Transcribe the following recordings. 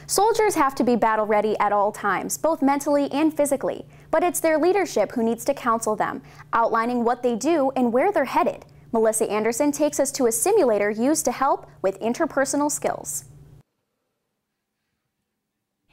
Soldiers have to be battle ready at all times, both mentally and physically. But it's their leadership who needs to counsel them, outlining what they do and where they're headed. Melissa Anderson takes us to a simulator used to help with interpersonal skills.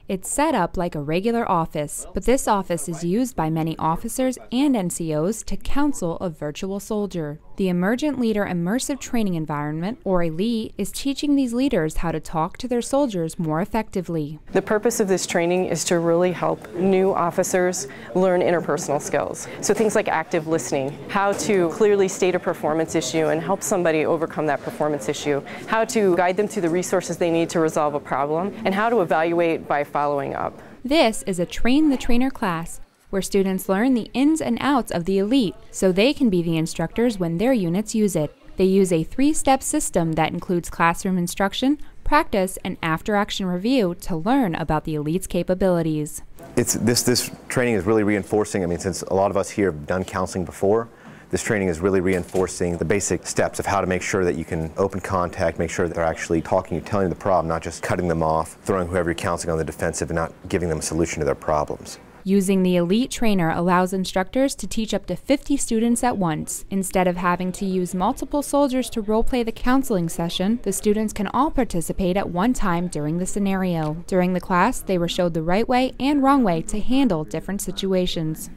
It's set up like a regular office, but this office is used by many officers and NCOs to counsel a virtual soldier. The Emergent Leader Immersive Training Environment, or ELITE, is teaching these leaders how to talk to their soldiers more effectively. The purpose of this training is to really help new officers learn interpersonal skills. So things like active listening, how to clearly state a performance issue and help somebody overcome that performance issue, how to guide them to the resources they need to resolve a problem, and how to evaluate by following up. This is a Train the Trainer class, where students learn the ins and outs of the ELITE so they can be the instructors when their units use it. They use a 3-step system that includes classroom instruction, practice, and after-action review to learn about the ELITE's capabilities. This training is really reinforcing, since a lot of us here have done counseling before, this training is really reinforcing the basic steps of how to make sure that you can open contact, make sure that they're actually talking, telling you the problem, not just cutting them off, throwing whoever you're counseling on the defensive and not giving them a solution to their problems. Using the ELITE trainer allows instructors to teach up to 50 students at once. Instead of having to use multiple soldiers to role-play the counseling session, the students can all participate at one time during the scenario. During the class, they were showed the right way and wrong way to handle different situations.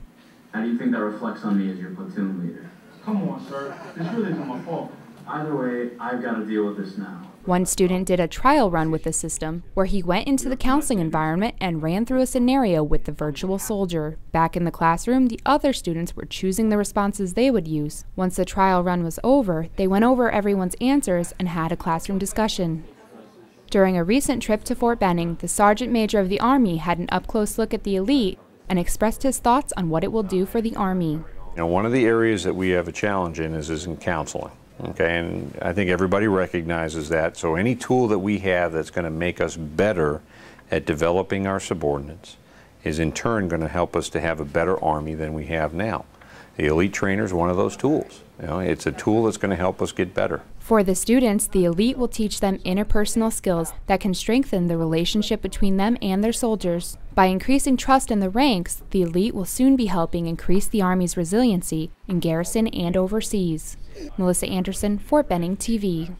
How do you think that reflects on me as your platoon leader? Come on, sir. This really isn't my fault. Either way, I've got to deal with this now. One student did a trial run with the system, where he went into the counseling environment and ran through a scenario with the virtual soldier. Back in the classroom, the other students were choosing the responses they would use. Once the trial run was over, they went over everyone's answers and had a classroom discussion. During a recent trip to Fort Benning, the Sergeant Major of the Army had an up-close look at the ELITE and expressed his thoughts on what it will do for the Army. One of the areas that we have a challenge in is in counseling. Okay, and I think everybody recognizes that. So any tool that we have that's going to make us better at developing our subordinates is in turn going to help us to have a better Army than we have now. The ELITE trainer is one of those tools. It's a tool that's going to help us get better. For the students, the ELITE will teach them interpersonal skills that can strengthen the relationship between them and their soldiers. By increasing trust in the ranks, the ELITE will soon be helping increase the Army's resiliency in garrison and overseas. Melissa Anderson, Fort Benning TV.